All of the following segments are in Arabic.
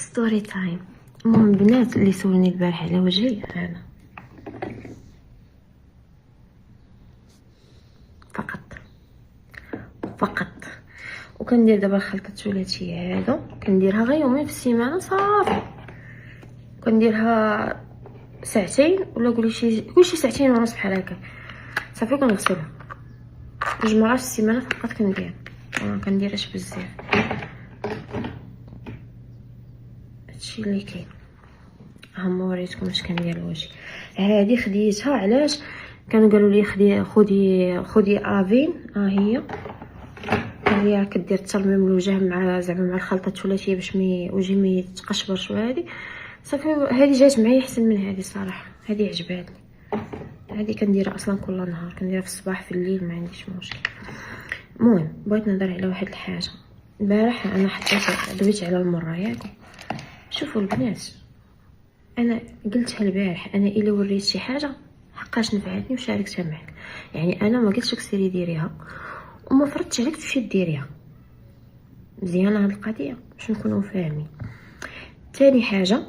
ستوري تايم. المهم البنات اللي سولني البارح على وجهي انا فقط وكندير دابا الخلطه الثلاثيه هادو، كنديرها غير يومين في السيمانه صافي، كنديرها ساعتين ولا قولي كلشي ساعتين ونص بحال هكا صافي. كنغسلها 2 مرات في السيمانه فقط كندير، كنديرهاش بزاف. هادشي اللي كاين. ها هما وريتكم اش كندير لوجهي. هادي خديتها علاش كانوا قالوا لي خدي افين. هي كدير الترميم الوجه مع زعما مع الخلطه الثلاثيه باش وجهي ما يتقشبرش. وهادي صافي هادي جات معايا احسن من هادي صراحه، هادي عجباتني. هادي كنديرها اصلا كل نهار، كنديرها في الصباح في الليل ما عنديش مشكل. المهم بغيت نهضر على واحد الحاجه. البارح انا حطيت دويت على المره ياك. شوفوا البنات، انا قلتها البارح، انا الا وريت شي حاجه حقاش نفعتني وشاركتها معك. يعني انا ما قلتش لك سيري ديريها وما فرضتش عليك تمشي ديريها. مزيانه هاد القضيه باش نكونوا فاهمين. ثاني حاجه،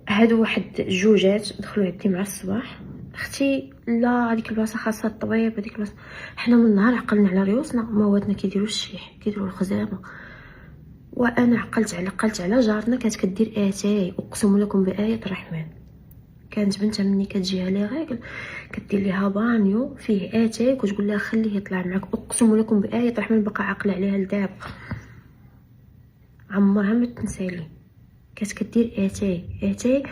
هادو واحد جوجات دخلوا عندي مع الصباح. اختي لا هذيك البلاصه خاصها الطبيب، هذيك البلاصه حنا من نهار عقلنا على ريوسنا مواتنا كيديروا الشيح كيديروا الخزامه. وانا عقلت على جارتنا كانت كدير اتاي، اقسم لكم بايه الرحمن كانت بنتها مني كتجيها لي غير كدير ليها بانيو فيه اتاي وكتقول لها خليه يطلع معك. اقسم لكم بايه الرحمن بقى عاقله عليها لدابا، عمرها ما تنسالي. كانت كدير اتاي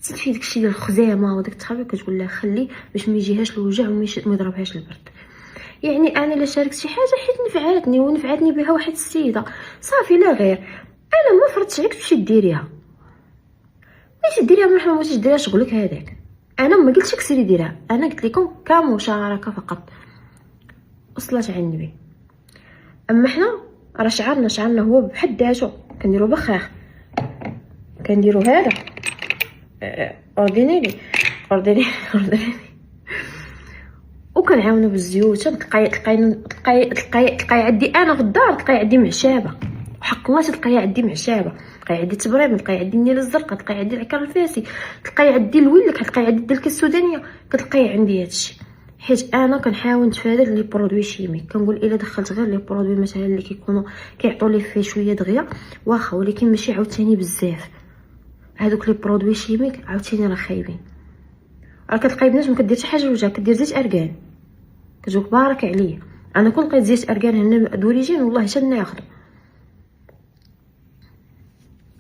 تفي داكشي ديال الخزامه وداك التخابي كتقول لها خليه باش ما يجيهاش الوجع وما يضربهاش البرد. يعني انا لا شاركت شي حاجه حيت نفعتني ونفعتني بها واحد السيده صافي لا غير. انا ما فرضتش عليك تمشي ديريها، ماشي ديريها ما بغيتيش ديريها شغلك هذاك. انا ما قلتش لك سيري ديرها، انا قلت لكم كمشاركه فقط وصلت على النبي. اما حنا راه شعرنا هو بحد ذاته كنديروا بخاخ، كنديروا هذا اوردينيري وكنعاونوا بالزيوت. تلقاي عندي انا في الدار، تلقاي عندي معشابه وحق الله تلقاي عندي معشابه، تلقاي عندي تبريم، تلقاي عندي النيله الزرقاء، تلقاي عندي العكر الفاسي، تلقاي عندي الويلك، تلقاي عندي الدلكه السودانيه، كتلقاي عندي هادشي. حيت انا كنحاول نتفادى لي برودوي شيميك. كنقول الا دخلت غير لي برودوي مثلا اللي كيكونوا كيعطوا لي فيه شويه دغيا واخا، ولكن ماشي عاوتاني بزاف. هادوك لي برودوي شيميك عاوتاني راه خايبين. راه كتلقاي بنات ما كدير حتى حاجه لوجهك، كدير زيت اركان كتقول بارك عليا. انا كون لقيت زيت اركان هنا دوريجين والله حتى ناخذ.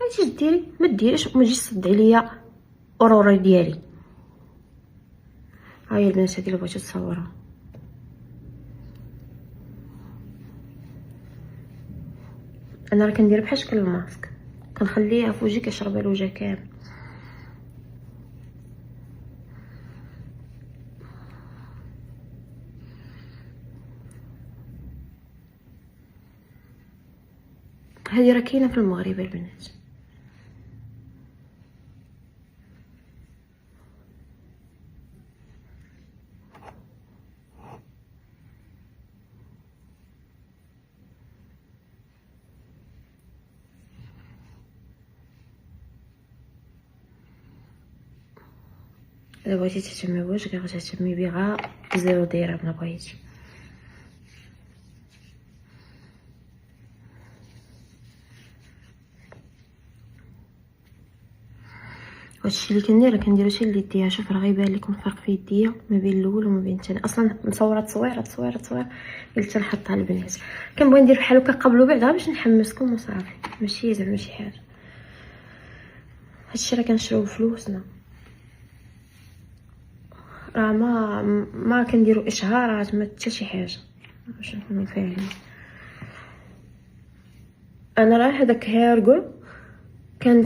ماشي ديري ما ديريش وما تجيش تصد عليا اوروري ديالي. ها هي البنات هذه اللي بغيتو تصورها. انا راه كندير بحال شكل الماسك، كنخليها في وجهي كيشرب الوجه كامل. هذه راه كاينه في المغرب البنات. الا بغيتي تهتمي بوجهك غتهتمي بيه غا 0 درهم الا بغيتي. هادشي اللي كندير شي اللي يديها. شوف راه غيبان لكم الفرق في يديا ما بين الاول وما بين الثاني. اصلا مصوره تصويره قلت نحطها للبنات. كنبغي ندير بحال هكا قبل وبعد باش نحمسكم وصافي، ماشي زعما شي حاجه. هادشي راه كنشريو بفلوسنا، راه ما كنديروا اشهارات ما حتى شي حاجه باش نكونوا فاهمين. انا راه هذاك هيرغل كانوا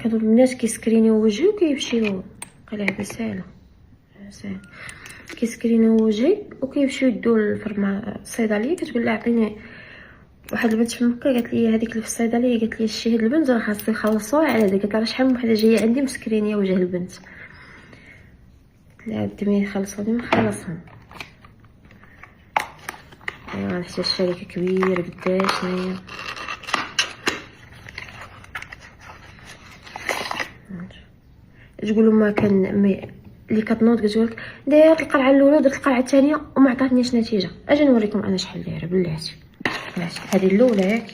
الناس كيسكرينيو وجهي وكيمشيو قلع بساله كيسكرينيو وجهي وكيمشيو يدو الصيدليه. كتقول لها عطيني. واحد البنت في مكه قالت لي هذيك اللي في الصيدليه قالت لي شتي هاد البنت راه خاص يخلصوها على هذيك. قالت لها شحال من وحده جايه عندي مسكرينيه وجه البنت. قلت لها بدي ما يخلصوني ما خلصهم. حتى الشركه كبيره قداش هنايا. تقول ما كان اللي كتنوض كتقول لك داير القرعه الاولى ودرت القرعه الثانيه وما عطاتنيش نتيجه. اجي نوريكم انا شحال دايره بلاتي. ماشي، هذه الاولى ياك،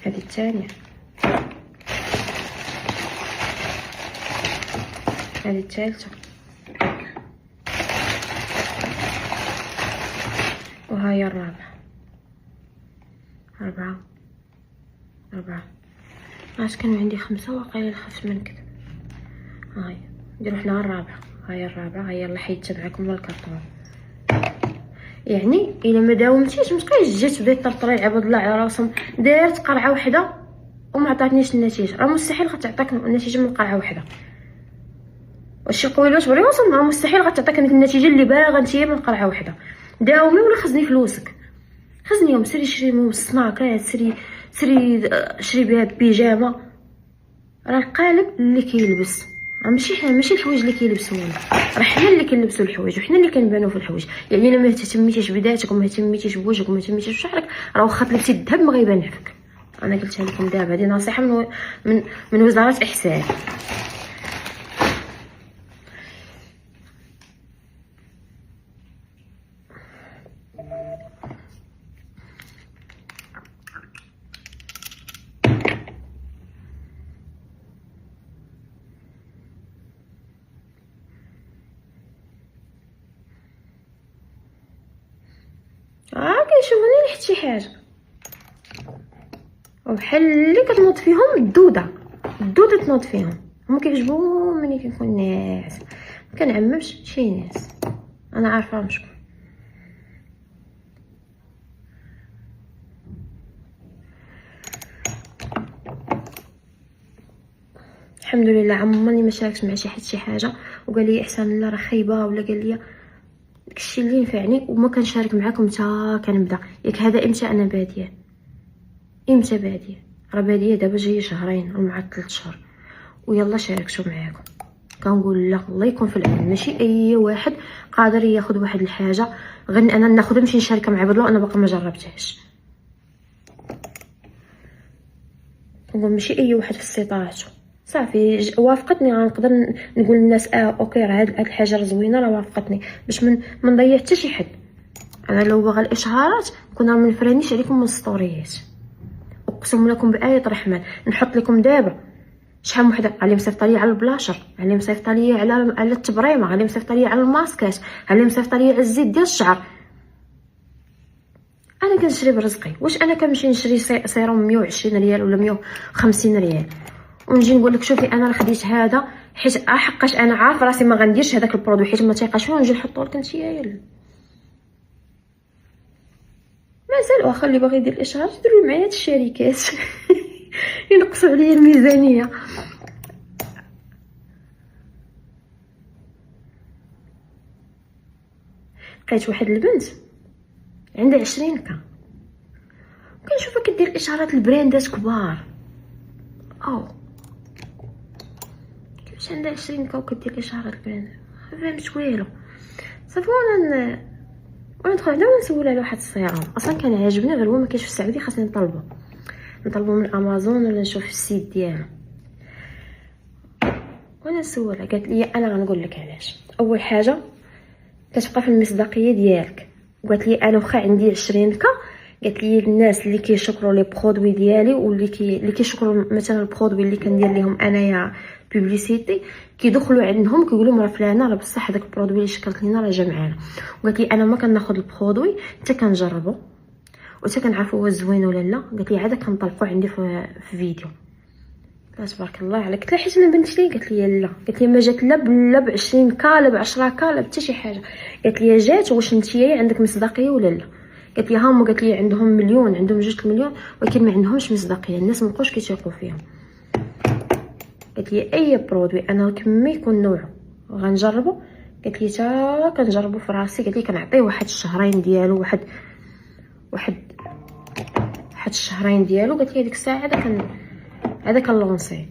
هذه الثانيه، هذه الثالثه، وهاي الرابعه. 4 عاد كانوا عندي 5 وقيلا خفت من كده. هاي نديرو حنا الرابعه، هاي الرابعه. هاي يلا حيدت معكم من الكرطون. يعني الا ما داومتيش متبقايش جات بدات تطرطري عباد الله على راسهم. دارت قرعه وحده وما عطاتنيش النتيجه، راه مستحيل غتعطيك النتيجه من قرعه وحده. واش قوي باش بري وصل، راه مستحيل غتعطيك النتيجه اللي باغا نتيا من قرعه وحده. داومي ولا خزني فلوسك، خزنيهم، سري شري من السناكات، شري بها بيجامه. راه القالب اللي كيلبس، ماشي الحوايج اللي كيلبسونا، راه حنا اللي كنلبسوا الحوايج وحنا اللي كنبانو في الحوايج. يعني الا ما اهتميتيش بذاتك وما اهتميتيش بوجهك وما اهتميتيش بشعرك، راه واخا تلبسي الذهب ما غيبان فيك. انا قلتها لكم دابا، هذه نصيحه من وزاره احسان. كيشوفوني ريحة شي حاجه، وبحال اللي كتنوض فيهم الدوده تنوض فيهم. هما كيعجبوهم ملي كنكون ناعس، ما كنعممش شي ناس، انا عارفه شكون. الحمد لله عمرني ما شاركت مع شي حد شي حاجه وقال لي احسن لا راه خايبه، ولا قال لي داكشي اللي نفعني وما كنشارك معكم حتى كنبدا. ياك هذا امتى انا باديه، امتى باديه؟ راه باديه دابا جايه شهرين مع 3 شهور ويلا شاركتو معاكم. كنقول لا الله يكون في العون، ماشي اي واحد قادر ياخذ واحد الحاجه غير انا ناخذها نمشي نشاركها مع عباد الله وانا باقا ما جربتهاش. كنقول ماشي اي واحد في استطاعته صافي وافقتني غنقدر نقول للناس اوكي راه هاد الحاجه زوينه راه وافقتني، باش من نضيع حتى شي حد. انا لو باغا الاشهارات كنا ما نفرانيش عليكم من ستوريات، اقسم لكم بايه الرحمن. نحط لكم دابا شحال من وحده علي مصيفطه لي على البلاشر، علي مصيفطه لي على التبريمه، علي مصيفطه لي على الماسكات، علي مصيفطه لي على الزيت ديال الشعر. انا كنشري برزقي، واش انا كنمشي نشري سيروم 120 ريال ولا 150 ريال ونجي نقول لك شوفي انا راه خديت هذا حيت حقاش انا عارفه راسي ما غنديرش هذاك البرودوي حيت ما تيقاش فيه، ونجي نحطو لك نتيا يلا. مازال واخا اللي باغي يدير الاشهار يديروا معايا هاد الشركات ينقصوا عليا الميزانيه. لقيت واحد البنت عندها 20 كا كنشوفها كدير اشهارات البراندات كبار، كيفاش عندها 20 كا وكدير اشهارات البراندات؟ فهمت والو. صافي وانا ندخل عندها ونسولها على واحد السيروم اصلا كان عاجبني غير هو ما كاينش في السعوديه، خاصني نطلبو من امازون ولا نشوف في السيت ديالها. وانا نسولها قالت لي انا غنقول لك علاش. اول حاجه كتبقى في المصداقيه ديالك، قالت لي انا واخا عندي 20 كا قالت لي الناس اللي كيشكروا لي برودوي ديالي واللي كيشكروا مثلا البرودوي اللي كندير لهم انايا بوبليسيتي كيدخلوا عندهم كيقولوا راه فلانه راه بصح هذاك البرودوي اللي شكرت لينا راه جا معانا. وقالت لي انا ما كناخذ البرودوي حتى كنجربو وحتى كنعرفوا واش زوين ولا لا. قالت لي عاد كنطلقوا عندي في فيديو. تبارك الله عليك. قلت لها حيت ما بنتش لي؟ قالت لي لا. قالت لي ما جات لا ب 20 كا لا ب 10 كا لا حتى شي حاجه. قالت لي جات واش نتيا عندك مصداقيه ولا لا؟ قالت لي هما قالت لي عندهم مليون، عندهم 2 مليون ولكن ما عندهمش مصداقيه، الناس ما بقاوش كيثيقوا فيهم. قالت لي اي برودوي انا كما يكون نوعه غنجربه. قالت لي تا كنجربو في راسي. قالت لي كنعطيه واحد الشهرين ديالو واحد الشهرين ديالو. قالت لي هذيك الساعه هذا كنلونسيه.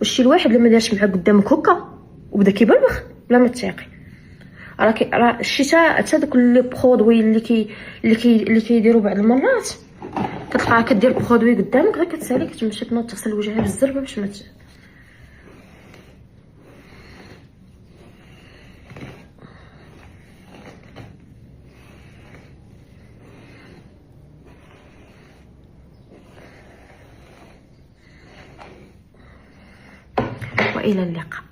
وشي الواحد لما دارش معاه قدامك هكا وبدا كيبلبخ بلا ما تثيقي. راه الشتاء حتى دوك لي برودوي اللي كيديروا بعض المرات كتلقاها كدير برودوي قدامك غير كتسالي كتمشي تنوض تغسل وجهها بالزربه باش ما والى اللقاء.